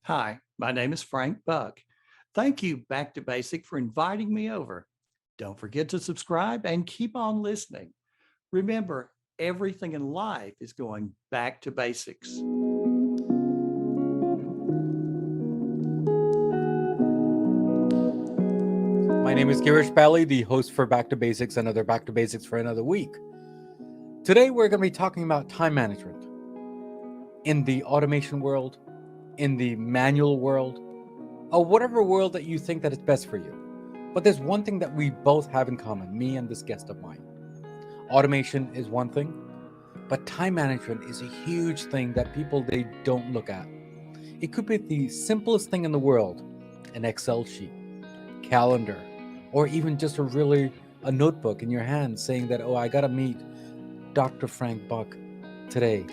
Hi, my name is Frank Buck. Thank you, Back to Basic, for inviting me over. Don't forget to subscribe and keep on listening. Remember, everything in life is going back to basics. My name is Girish, the host for Back to Basics, another Back to Basics for another week. Today we're going to be talking about time management in the automation world, in the manual world, or whatever world that you think that is best for you. But there's one thing that we both have in common, me and this guest of mine. Automation is one thing, but time management is a huge thing that they don't look at. It could be the simplest thing in the world, an Excel sheet, calendar, or even just a notebook in your hand saying that, oh, I gotta meet Dr. Frank Buck today.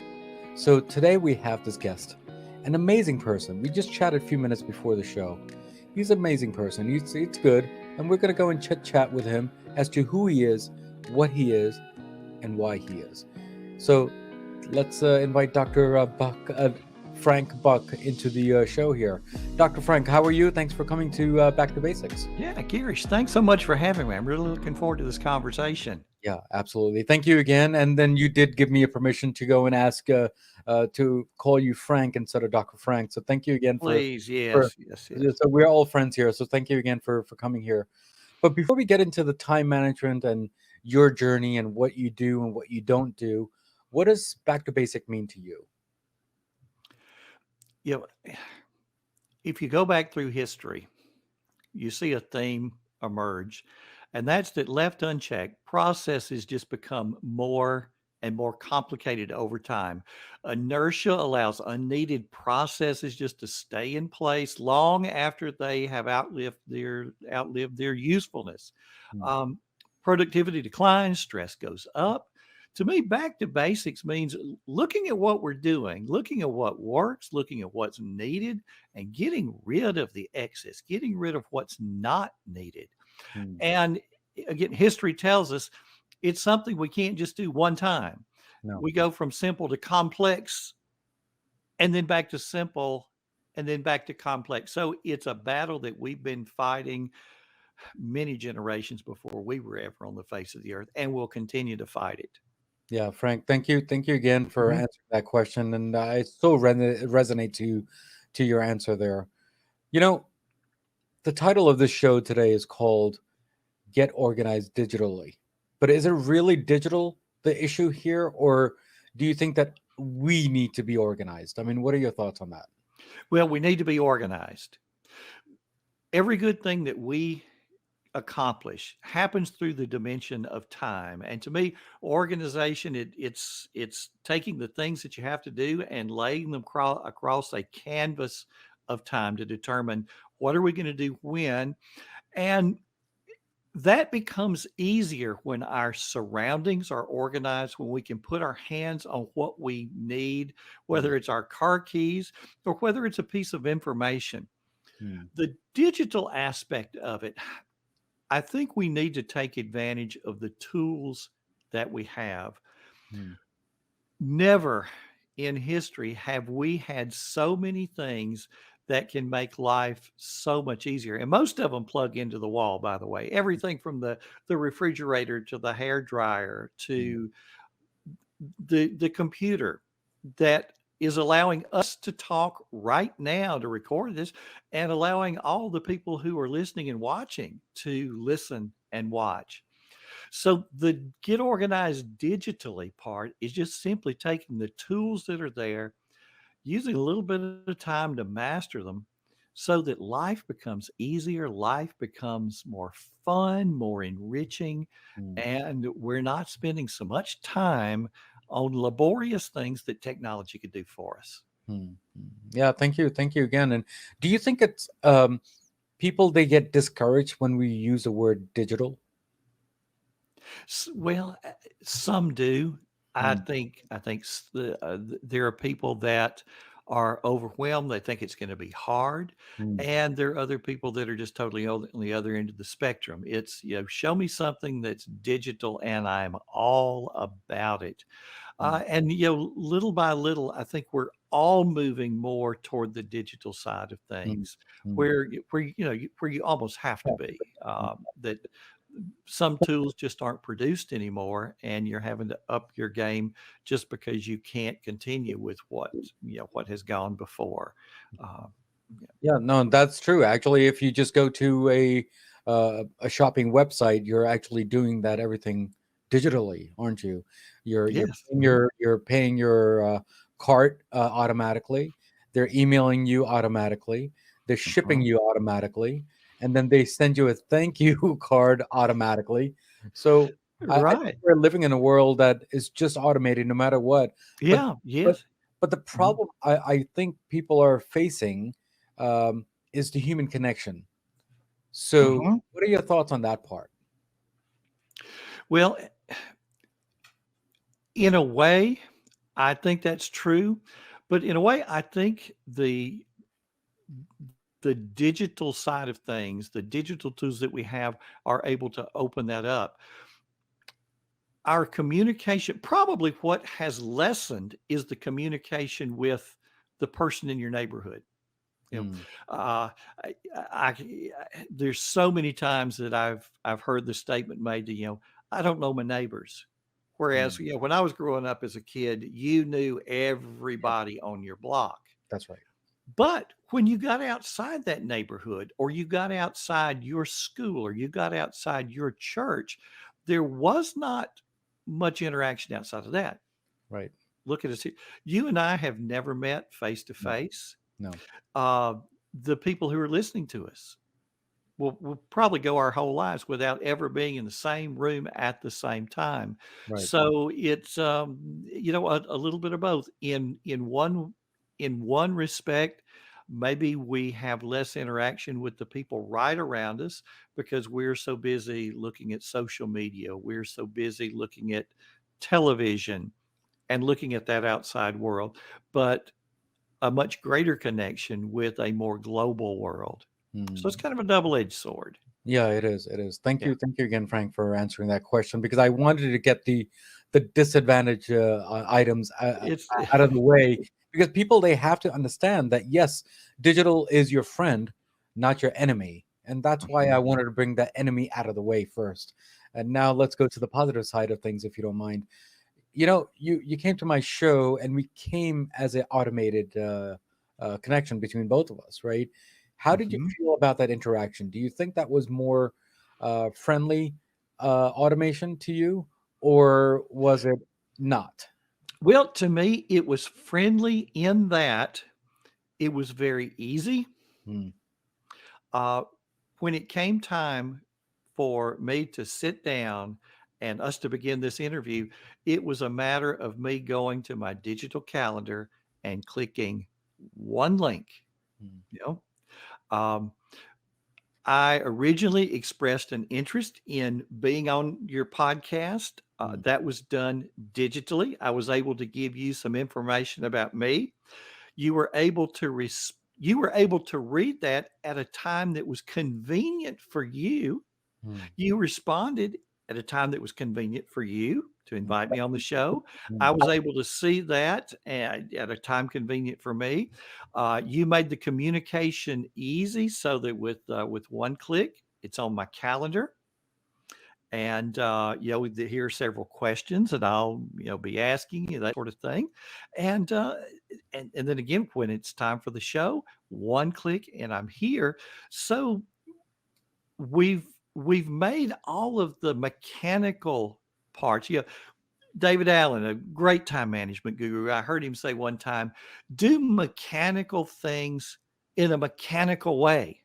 So today we have this guest, an amazing person. We just chatted a few minutes before the show. He's an amazing person. It's good, and we're gonna go and chit chat with him as to who he is, what he is, and why he is. So let's invite Dr. Frank Buck into the show here. Dr. Frank, how are you? Thanks for coming to Back to Basics. Yeah, Girish, thanks so much for having me. I'm really looking forward to this conversation. Yeah, absolutely. Thank you again. And then you did give me a permission to go and ask to call you Frank instead of Dr. Frank. So thank you again Please, for yes, yes, yes. so we're all friends here. So thank you again for coming here. But before we get into the time management and your journey and what you do and what you don't do, what does Back to Basic mean to you? You know, if you go back through history, you see a theme emerge, and that's that left unchecked, processes just become more and more complicated over time. Inertia allows unneeded processes just to stay in place long after they have outlived their usefulness. Hmm. Um, Productivity declines, stress goes up. To me, back to basics means looking at what we're doing, looking at what works, looking at what's needed, and getting rid of the excess, getting rid of what's not needed. Hmm. And again, history tells us it's something we can't just do one time. No. We go from simple to complex and then back to simple and then back to complex. So it's a battle that we've been fighting many generations before we were ever on the face of the earth, and we'll continue to fight it. Yeah, Frank, thank you. Thank you again for Mhm. answering that question. And I so resonate to your answer there. You know, the title of this show today is called Get Organized Digitally. But is it really digital, the issue here, or do you think that we need to be organized? I mean, what are your thoughts on that? Well, we need to be organized. Every good thing that we accomplish happens through the dimension of time. And to me, organization it's taking the things that you have to do and laying them across a canvas of time to determine what are we going to do when. And that becomes easier when our surroundings are organized, when we can put our hands on what we need, Mm, whether it's our car keys or whether it's a piece of information. mm, The digital aspect of it, I think we need to take advantage of the tools that we have. mm, Never in history have we had so many things that can make life so much easier. And most of them plug into the wall, by the way. Everything from the refrigerator to the hair dryer mm, to the computer that is allowing us to talk right now to record this and allowing all the people who are listening and watching to listen and watch. So the get organized digitally part is just simply taking the tools that are there, using a little bit of time to master them so that life becomes easier, life becomes more fun, more enriching, mm, and we're not spending so much time on laborious things that technology could do for us. mm, mm. Yeah, thank you. Thank you again. And do you think it's people they get discouraged when we use the word digital? Some do. Mm, I think there are people that are overwhelmed. They think it's going to be hard, mm, and there are other people that are just totally on the other end of the spectrum. It's show me something that's digital, and I'm all about it. mm, And little by little, I think we're all moving more toward the digital side of Mm, things, mm, where you almost have to be. mm. That some tools just aren't produced anymore, and you're having to up your game just because you can't continue with what has gone before. Uh, Yeah, no, that's true. Actually, if you just go to a shopping website, you're actually doing that everything digitally, aren't you? yes. You're paying your cart automatically. They're emailing you automatically. They're shipping Mhm. you automatically, and then they send you a thank you card automatically. So I think Right. we're living in a world that is just automated, no matter what. But Yeah. but Yes. but the Mhm. problem I think people are facing is the human connection. So, Mhm. what are your thoughts on that part? Well, in a way, I think that's true, but in a way, I think the digital side of things, the digital tools that we have are able to open that up. Our communication, probably what has lessened is the communication with the person in your neighborhood. You know, Mm, uh, there's so many times that I've heard the statement made to, I don't know my neighbors. Whereas, mm. when I was growing up as a kid, you knew Yeah, everybody on your block. that's right. But when you got outside that neighborhood, or you got outside your school, or you got outside your church, there was not much interaction outside of that. Right. Look at us here. You and I have never met face to No, face. no. Uh, the people who are listening to us will probably go our whole lives without ever being in the same room at the same time. Right. So it's a little bit of both. In one respect, maybe we have less interaction with the people right around us because we're so busy looking at social media. We're so busy looking at television and looking at that outside world. But a much greater connection with a more global world. So it's Mm. kind of a double-edged sword. Yeah, it is. It is. Thank Yeah. you. Thank you again, Frank, for answering that question because I wanted to get the disadvantage items It's out of the way because people they have to understand that yes, digital is your friend, not your enemy, and that's why I Mhm. wanted to bring that enemy out of the way first. And now let's go to the positive side of things, if you don't mind. You came to my show and we came as an automated connection between both of us, right? How did you Mhm. feel about that interaction? Do you think that was more friendly automation to you, or was it not? Well, to me, it was friendly in that it was very easy. Hmm. Uh, when it came time for me to sit down and us to begin this interview, it was a matter of me going to my digital calendar and clicking one link, Hmm. you know. Um, I originally expressed an interest in being on your podcast. Hmm. That was done digitally. I was able to give you some information about me. You were able to read that at a time that was convenient for you. Hmm. You responded at a time that was convenient for you to invite me on the show. Hmm. I was able to see that at a time convenient for me. You made the communication easy so that with one click, it's on my calendar. And here are several questions that I'll be asking you, that sort of thing. And and then again, when it's time for the show, one click and I'm here. So we've we've made all of the mechanical parts. David Allen, a great time management guru. I heard him say one time, do mechanical things in a mechanical way.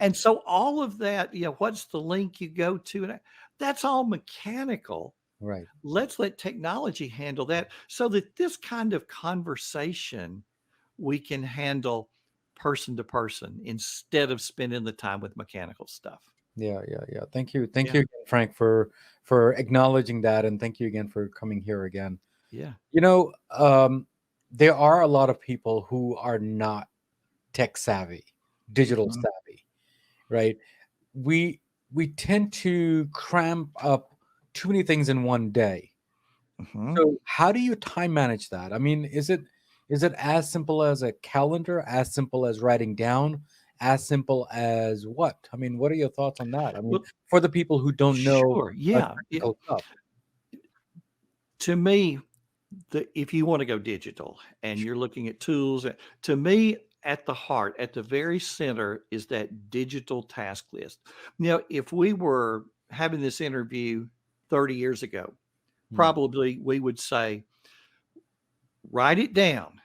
And so all of that, what's the link you go to? And that's all mechanical. Right. Let's let technology handle that so that this kind of conversation we can handle person to person instead of spending the time with mechanical stuff. Yeah, yeah, yeah. Thank Yeah. you again, Frank, for acknowledging that, and thank you again for coming here again. Yeah. You know, there are a lot of people who are not tech savvy, digital Mhm. savvy, right? We we tend to cramp up too many things in one day. Mhm. So how do you time manage that? I mean, Is it as simple as a calendar, as simple as writing down, as simple as what? I mean, what are your thoughts on that? I mean, Well, for the people who don't know sure. Yeah. Yeah. technical stuff. To me, if you want to go digital and you're looking at tools, to me, at the heart, at the very center, is that digital task list. Now, if we were having this interview 30 years ago, Hmm, probably we would say, write it down.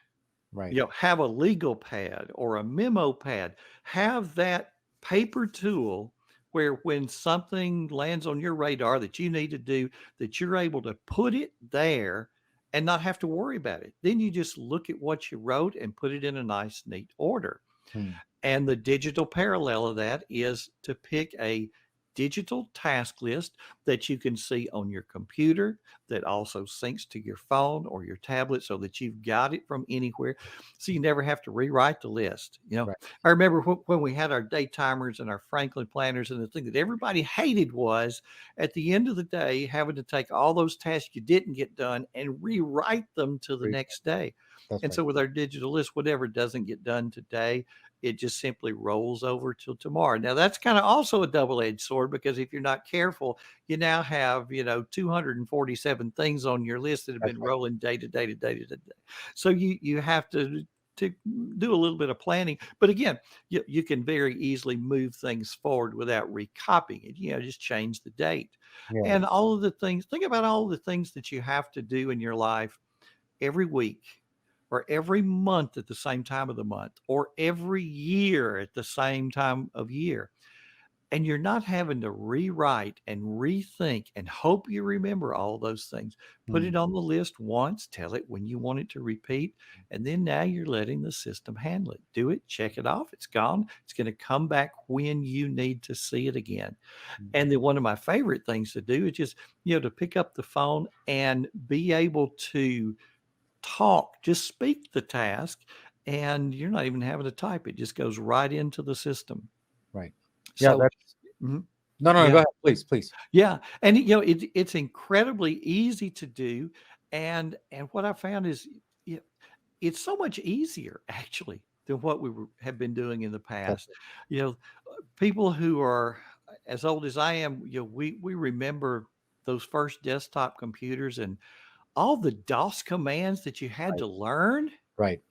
right. You know, have a legal pad or a memo pad. Have that paper tool where when something lands on your radar that you need to do, that you're able to put it there and not have to worry about it. Then you just look at what you wrote and put it in a nice, neat order. Hmm, And the digital parallel of that is to pick a digital task list that you can see on your computer that also syncs to your phone or your tablet so that you've got it from anywhere. So you never have to rewrite the list. You know, right. I remember when we had our day timers and our Franklin planners, and the thing that everybody hated was at the end of the day having to take all those tasks you didn't get done and rewrite them to the Great. next day. That's And right. so with our digital list, whatever doesn't get done today, it just simply rolls over till tomorrow. Now that's kind of also a double-edged sword, because if you're not careful, you now have, 247 things on your list that have That's been right. rolling day to day to day to day. So you have to do a little bit of planning. But again, you can very easily move things forward without recopying it. Just change the date. Yeah. And all of the things, think about all the things that you have to do in your life every week or every month at the same time of the month or every year at the same time of year. And you're not having to rewrite and rethink and hope you remember all those things. Put Hmm, it on the list once, tell it when you want it to repeat, and then now you're letting the system handle it. Do it, check it off, it's gone. It's going to come back when you need to see it again. hmm, And then one of my favorite things to do is just, to pick up the phone and be able to talk, just speak the task, and you're not even having to type. It just goes right into the system. right. Yeah. So, That's mhm, no, no, no. Go yeah, ahead, please, please. yeah, and it's incredibly easy to do, and what I found is, yeah, it's so much easier actually than what have been doing in the That's past. You know, People who are as old as I am, we remember those first desktop computers and all the DOS commands that you had right. to learn. Right.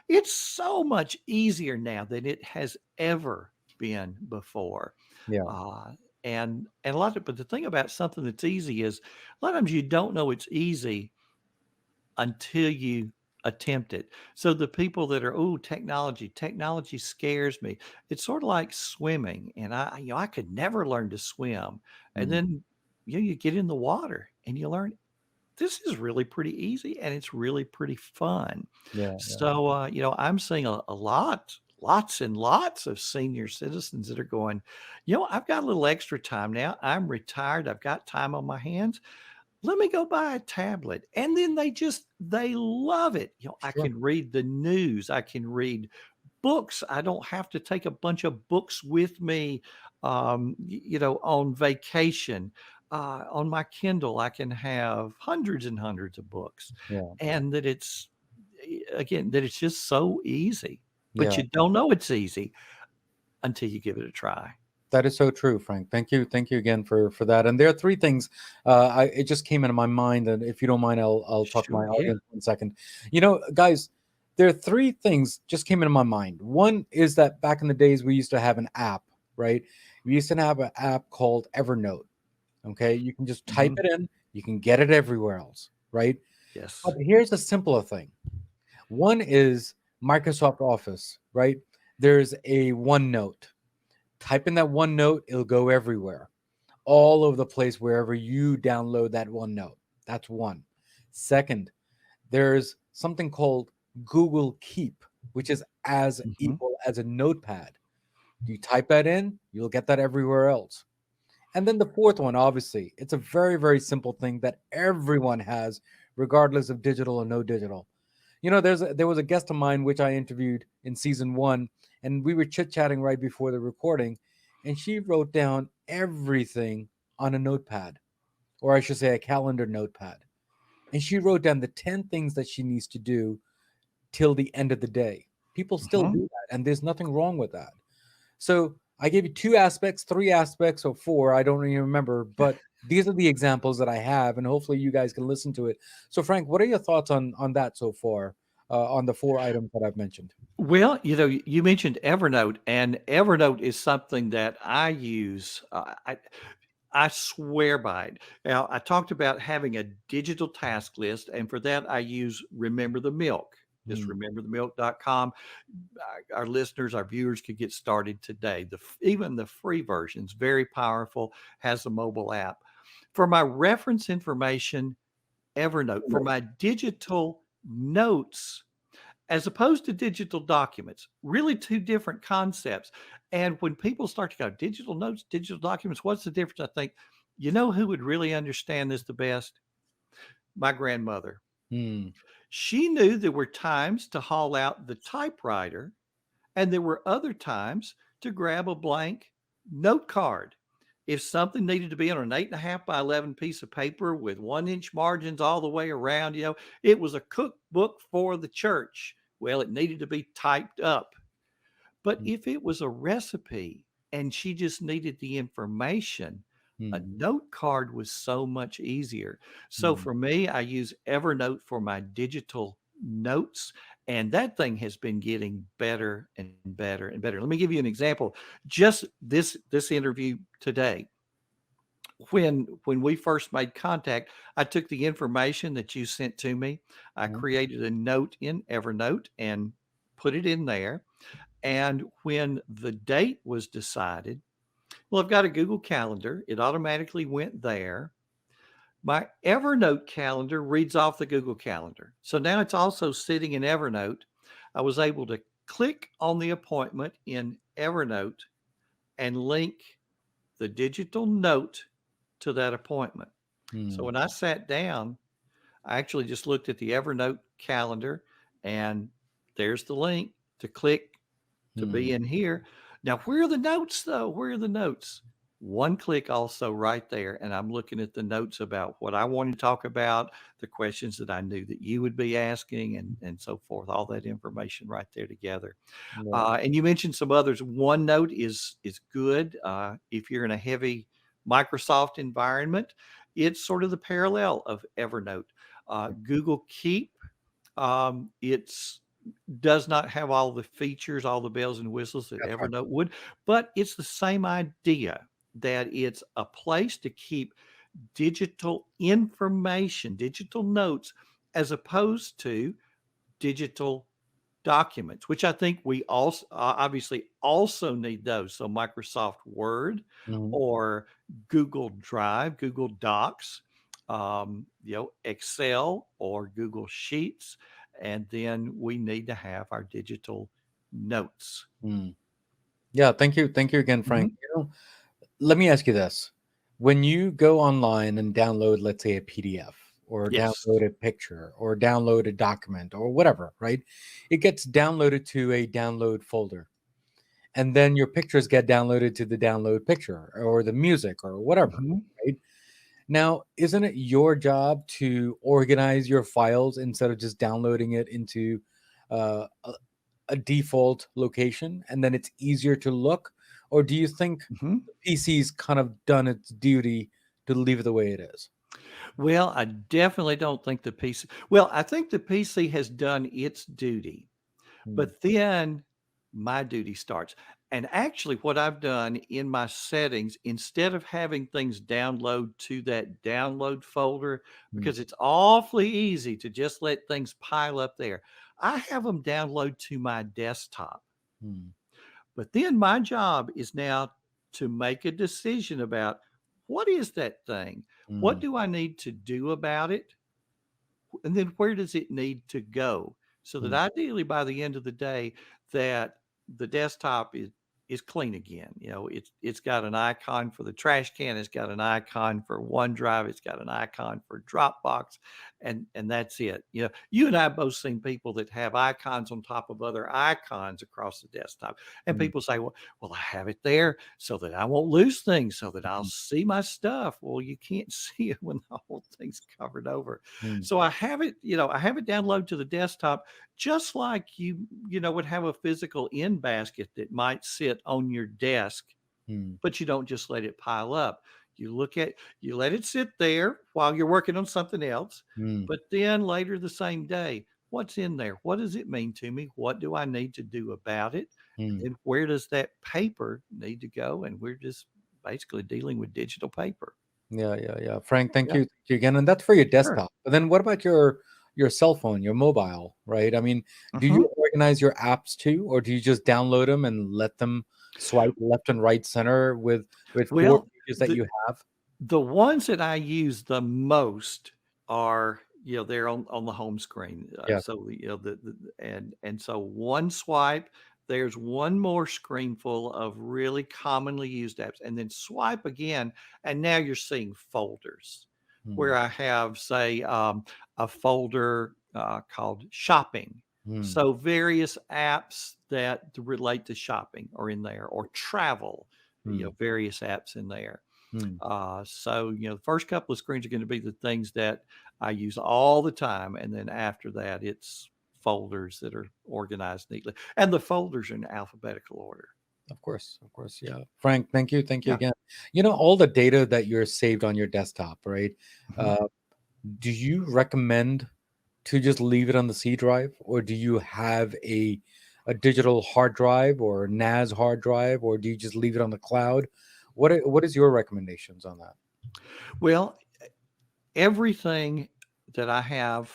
It's so much easier now than it has ever been before. Yeah. Uh, and a lot of, but the thing about something that's easy is a lot of times you don't know it's easy until you attempt it. So the people that are, oh, technology scares me. It's sort of like swimming. And I could never learn to swim. And Mm, then, you get in the water and you learn this is really pretty easy and it's really pretty fun. yeah. Yeah. So, I'm seeing a lots and lots of senior citizens that are going, I've got a little extra time now. I'm retired. I've got time on my hands. Let me go buy a tablet. And then they love it. I Sure. can read the news. I can read books. I don't have to take a bunch of books with me, on vacation. On my Kindle, I can have hundreds and hundreds of books, Yeah. and that it's just so easy. But Yeah. you don't know it's easy until you give it a try. That is so true, Frank. Thank you. Thank you again for that. And there are three things. It just came into my mind, and if you don't mind, I'll talk to my Sure. Yeah. audience in a second. Guys, there are three things just came into my mind. One is that back in the days we used to have an app, right? We used to have an app called Evernote. Okay, you can just type Mhm. it in, you can get it everywhere else, right? But Yes. here's a simpler thing. One is Microsoft Office, right? There's a OneNote. Type in that OneNote, it'll go everywhere, all over the place, wherever you download that OneNote. That's one. Second, there's something called Google Keep, which is as Mhm. equal as a notepad. You type that in, you'll get that everywhere else. And then the fourth one, obviously, it's a very, very simple thing that everyone has, regardless of digital or no digital. There was a guest of mine which I interviewed in season one, and we were chit chatting right before the recording, and she wrote down everything on a notepad, or I should say, a calendar notepad. And she wrote down the 10 things that she needs to do till the end of the day. People still Mhm. do that, and there's nothing wrong with that. So I gave you two aspects, three aspects, or four. I don't even remember, but these are the examples that I have, and hopefully you guys can listen to it. So, Frank, what are your thoughts on that so far, on the four items that I've mentioned? Well, you mentioned Evernote, and Evernote is something that I use. I swear by it. Now, I talked about having a digital task list, and for that, I use Remember the Milk. Just Mm, rememberthemilk.com. Our listeners, our viewers could get started today. Even the free version's very powerful, has a mobile app. For my reference information, Evernote. For my digital notes, as opposed to digital documents, really two different concepts. And when people start to go, digital notes, digital documents, what's the difference? I think, who would really understand this the best? My grandmother. mm, She knew there were times to haul out the typewriter, and there were other times to grab a blank note card. If something needed to be on an 8.5 by 11 piece of paper with 1 inch margins all the way around, it was a cookbook for the church. Well, it needed to be typed up. But mm, if it was a recipe and she just needed the information, a mm, note card was so much easier. So mm, for me, I use Evernote for my digital notes, and that thing has been getting better and better and better. Let me give you an example. Just this interview today. When we first made contact, I took the information that you sent to me. I mm, created a note in Evernote and put it in there. And when the date was decided, well, I've got a Google Calendar. It automatically went there. My Evernote calendar reads off the Google Calendar. So now it's also sitting in Evernote. I was able to click on the appointment in Evernote and link the digital note to that appointment. So mm, when I sat down, I actually just looked at the Evernote calendar, and there's the link to click to mm, be in here. Now, where are the notes though? Where are the notes? One click also right there. And I'm looking at the notes about what I want to talk about, the questions that I knew that you would be asking, and so forth, all that information right there together. yeah, And you mentioned some others. OneNote is good if you're in a heavy Microsoft environment. It's sort of the parallel of Evernote. Google Keep, it's does not have all the features, all the bells and whistles that that's right. Evernote would, but it's the same idea that it's a place to keep digital information, digital notes, as opposed to digital documents, which I think we also obviously also need those. So Microsoft Word Mhm, or Google Drive, Google Docs, Excel or Google Sheets, and then we need to have our digital notes. mm. Yeah, thank you again, Frank. Mhm. Let me ask you this. When you go online and download, let's say, a PDF or Yes. download a picture or download a document or whatever, right? It gets downloaded to a download folder. And then your pictures get downloaded to the download picture or the music or whatever, Mhm. right? Now, isn't it your job to organize your files instead of just downloading it into a default location and then it's easier to look? Or do you think Mhm. the PC's kind of done its duty to leave it the way it is? Well, I definitely don't think the PC, well, I think the PC has done its duty. Mm, But then my duty starts. And actually, what I've done in my settings, instead of having things download to that download folder, mm, because it's awfully easy to just let things pile up there, I have them download to my desktop. mm, But then my job is now to make a decision about what is that thing? What mm, do I need to do about it? And then where does it need to go? So that mm, ideally by the end of the day, that the desktop is clean again. It's got an icon for the trash can. It's got an icon for OneDrive. It's got an icon for Dropbox, and that's it. You and I both seen people that have icons on top of other icons across the desktop, and Mm, people say, well, I have it there so that I won't lose things, so that I'll mm, see my stuff. Well, you can't see it when the whole thing's covered over. mm, So I have it, I have it downloaded to the desktop, just like you would have a physical in basket that might sit on your desk, mm, but you don't just let it pile up. You let it sit there while you're working on something else, mm, but then later the same day, what's in there? What does it mean to me? What do I need to do about it? And mm. then where does that paper need to go? And we're just basically dealing with digital paper. Yeah, yeah, yeah. Frank, thank Yeah, you, thank you again. And that's for your sure. desktop. But then what about your cell phone, your mobile, right? I mean, do Mhm. you organize your apps too, or do you just download them and let them swipe left and right center with four Well, pages that the you have? The ones that I use the most are, they're on the home screen. Yeah. So, and so one swipe, there's one more screen full of really commonly used apps, and then swipe again, and now you're seeing folders Mm, where I have, say, a folder called shopping. mm, So various apps that relate to shopping are in there, or travel, mm, various apps in there. mm. So, the first couple of screens are going to be the things that I use all the time. And then after that, it's folders that are organized neatly. And the folders are in alphabetical order. Of course, yeah. Frank, thank you Yeah. again. All the data that you're saved on your desktop, right? Mhm. Uh, do you recommend to just leave it on the C drive, or do you have a digital hard drive or NAS hard drive, or do you just leave it on the cloud? What is your recommendations on that? Well, everything that I have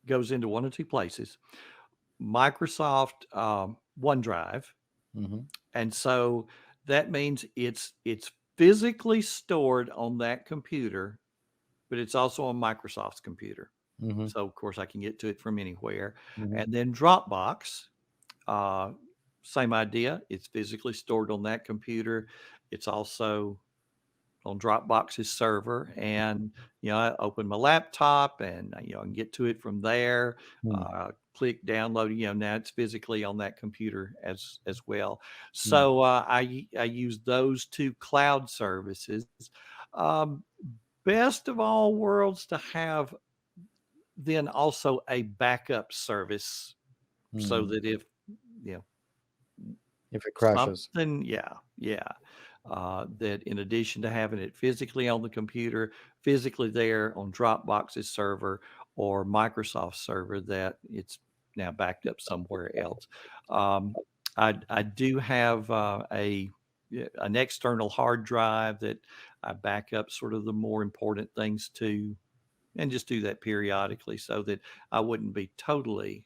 goes into one of two places: Microsoft OneDrive. Hmm. And so that means it's physically stored on that computer, but it's also on Microsoft's computer. Hmm. So of course I can get to it from anywhere. Hmm. And then Dropbox, uh, same idea. It's physically stored on that computer. It's also on Dropbox's server, and I open my laptop, and I can get to it from there. Click download. Now it's physically on that computer as well. Hmm. So I use those two cloud services. Um, Best of all worlds to have then also a backup service, so Hmm. that if you know If it crashes. something, yeah, that in addition to having it physically on the computer, physically there on Dropbox's server or Microsoft server, that it's now backed up somewhere else. Um, I do have an external hard drive that I back up sort of the more important things to, and just do that periodically so that I wouldn't be totally,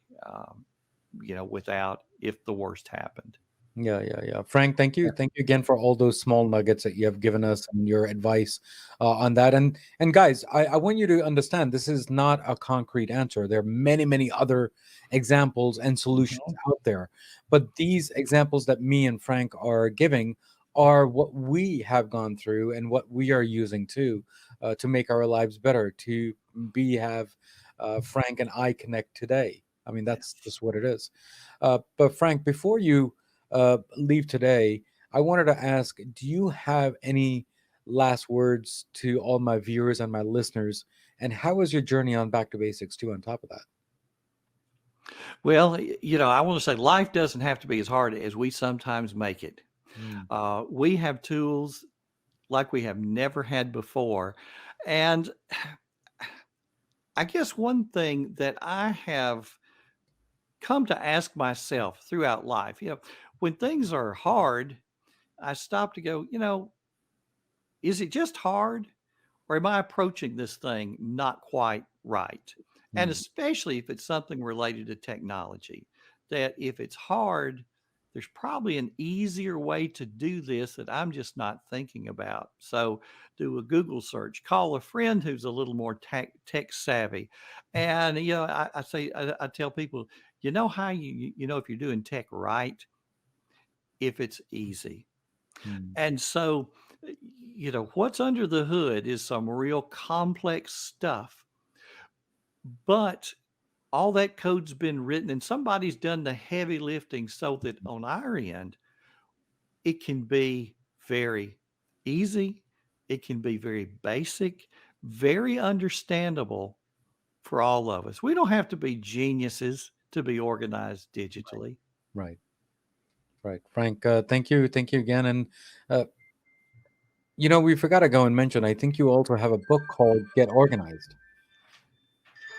without if the worst happened. Yeah, yeah, yeah. Frank, thank you again for all those small nuggets that you have given us and your advice on that. And guys, I want you to understand this is not a concrete answer. There are many other examples and solutions Mhm. out there, but these examples that me and Frank are giving are what we have gone through and what we are using to make our lives better. To be have Frank and I connect today. I mean, that's just what it is. But Frank, before you leave today, I wanted to ask, do you have any last words to all my viewers and my listeners? And how was your journey on Back to Basics too, on top of that? Well, I want to say life doesn't have to be as hard as we sometimes make it. Mm, We have tools like we have never had before. And I guess one thing that I have come to ask myself throughout life, when things are hard, I stop to go, is it just hard? Or am I approaching this thing not quite right? And mm, especially if it's something related to technology, that if it's hard, there's probably an easier way to do this that I'm just not thinking about. So do a Google search, call a friend who's a little more tech savvy. And, I tell people, how if you're doing tech right, if it's easy. Mm. And so, what's under the hood is some real complex stuff, but all that code's been written and somebody's done the heavy lifting so that on our end, it can be very easy. It can be very basic, very understandable for all of us. We don't have to be geniuses to be organized digitally. Right, right. Frank, thank you again. And uh, we forgot to go and mention, I think you also have a book called Get Organized.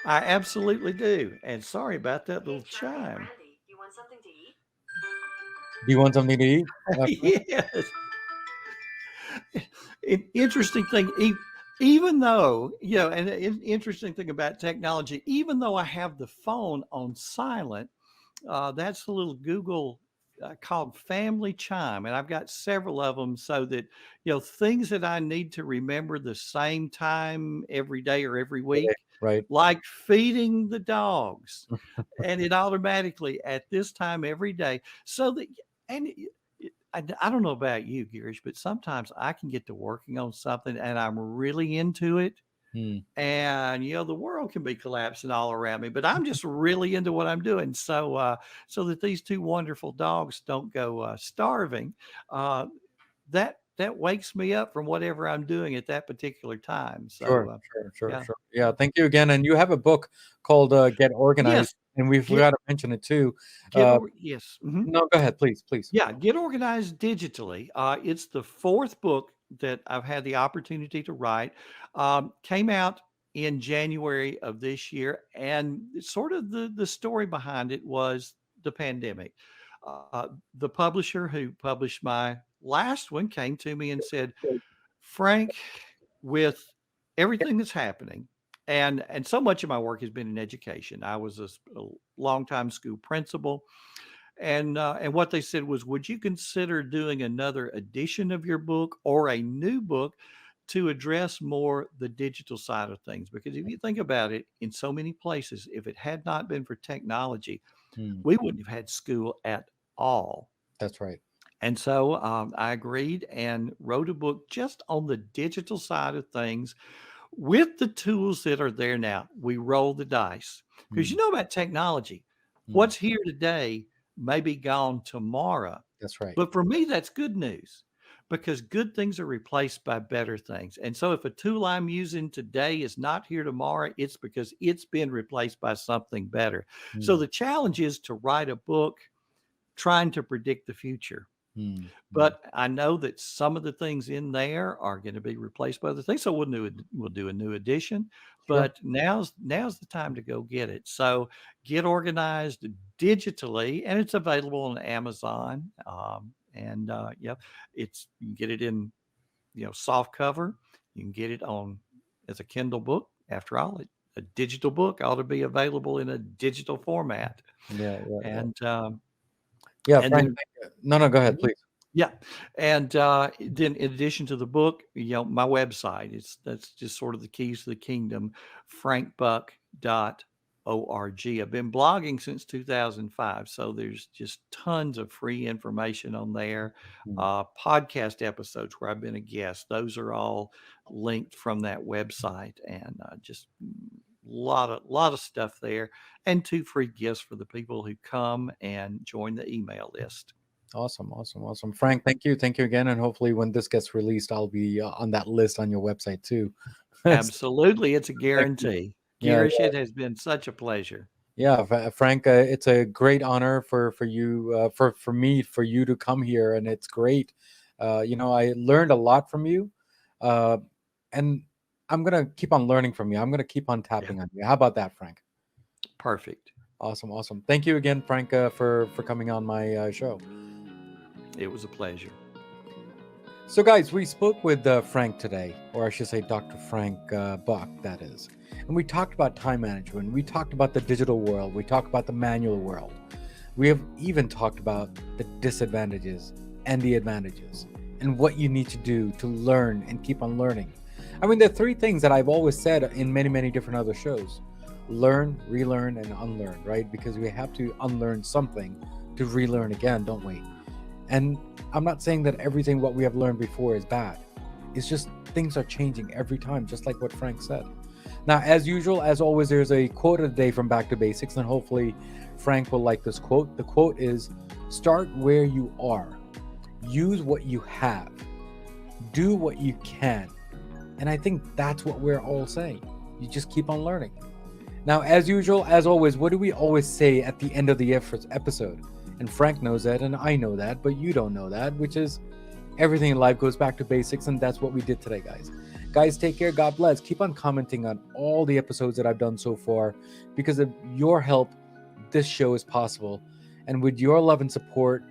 I absolutely do. And sorry about that little Hey, Charlie and chime. Randy, you want something to eat? Do you want something to eat? Frank? Yes. An interesting thing, even though, and an interesting thing about technology, even though I have the phone on silent, that's a little Google called Family Chime. And I've got several of them so that, things that I need to remember the same time every day or every week, Right. like feeding the dogs. And it automatically at this time every day. So that, and I don't know about you, Girish, but sometimes I can get to working on something and I'm really into it. Mm. And the world can be collapsing all around me, but I'm just really into what I'm doing. So that these two wonderful dogs don't go starving, uh, that wakes me up from whatever I'm doing at that particular time. Sure, So sure. yeah, Yeah, thank you again. And you have a book called Get Organized, yes, and we get forgot to mention it too. get Uh, over yes. Mhm. no, go ahead, please, please. Yeah, Get Organized Digitally. It's the fourth book that I've had the opportunity to write. Came out in January of this year, and sort of the story behind it was the pandemic. The publisher who published my last one came to me and said, Frank, with everything that's happening, and so much of my work has been in education. I was a longtime school principal, and what they said was, would you consider doing another edition of your book or a new book to address more the digital side of things? Because if you think about it, in so many places, if it had not been for technology, Mm, we wouldn't have had school at all. that's right. And so I agreed and wrote a book just on the digital side of things with the tools that are there now. We roll the dice because Mm, about technology. mm, What's here today may be gone tomorrow. that's right. But for me, that's good news because good things are replaced by better things. And so if a tool I'm using today is not here tomorrow, it's because it's been replaced by something better. So Mm, the challenge is to write a book trying to predict the future. mm, mm. But I know that some of the things in there are going to be replaced by other things. So we'll do a new edition. Sure. But now's the time to go get it. So Get Organized digitally, and it's available on Amazon. Yeah, you can get it in soft cover. You can get it on as a Kindle book. After all, a digital book ought to be available in a digital format. Yeah, yeah, yeah. And Yeah, and Frank. then No, go ahead, Mhm. please. Yeah, and then in addition to the book, my website that's just sort of the keys to the kingdom, frankbuck.org. I've been blogging since 2005, so there's just tons of free information on there. Mm, Podcast episodes where I've been a guest, those are all linked from that website, and just lot of stuff there, and two free gifts for the people who come and join the email list. awesome. Frank, thank you again. And hopefully, when this gets released, I'll be on that list on your website too. So, Absolutely, it's a thank you. guarantee. Yeah, Girish, it has been such a pleasure. yeah, Frank. It's a great honor for you, for me, for you to come here, and it's great. I learned a lot from you, uh, and I'm gonna keep on learning from you. I'm gonna keep on Yeah, tapping on you. How about that, Frank? perfect. Awesome. Thank you again, Frank, for coming on my show. It was a pleasure. So, guys, we spoke with Frank today, or I should say, Dr. Frank Buck, that is, and we talked about time management. We talked about the digital world. We talked about the manual world. We have even talked about the disadvantages and the advantages, and what you need to do to learn and keep on learning. I mean, there are three things that I've always said in many different other shows: learn, relearn, and unlearn, right? Because we have to unlearn something to relearn again, don't we? And I'm not saying that everything what we have learned before is bad. It's just things are changing every time, just like what Frank said. Now, as usual, as always, there's a quote of the day from Back to Basics, and hopefully Frank will like this quote. The quote is, "Start where you are. Use what you have. Do what you can." And I think that's what we're all saying. You just keep on learning. Now, as usual, as always, what do we always say at the end of the episode? And Frank knows that, and I know that, but you don't know that, which is everything in life goes back to basics, and that's what we did today, guys. Guys, take care. God bless. Keep on commenting on all the episodes that I've done so far. Because of your help, this show is possible. And with your love and support,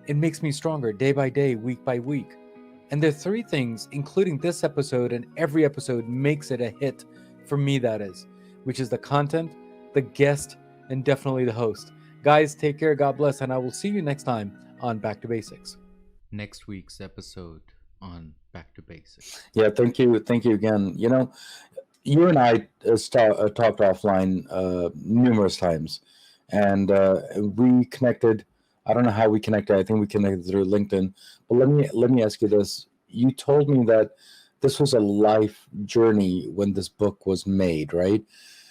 it makes me stronger day by day, week by week. And there are 3 things, including this episode and every episode, makes it a hit for me, that is, which is the content, the guest, and definitely the host. Guys, take care. God bless. And I will see you next time on Back to Basics. Next week's episode on Back to Basics. Yeah, thank you again. You and I talked offline numerous times, and we connected. I don't know how we connected. I think we connected through LinkedIn. But let me ask you this: you told me that this was a life journey when this book was made, right?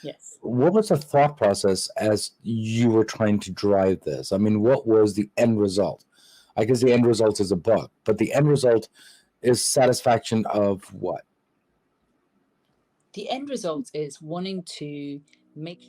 Yes. What was the thought process as you were trying to drive this? I mean, what was the end result? I guess the end result is a book, but the end result is satisfaction of what? The end result is wanting to make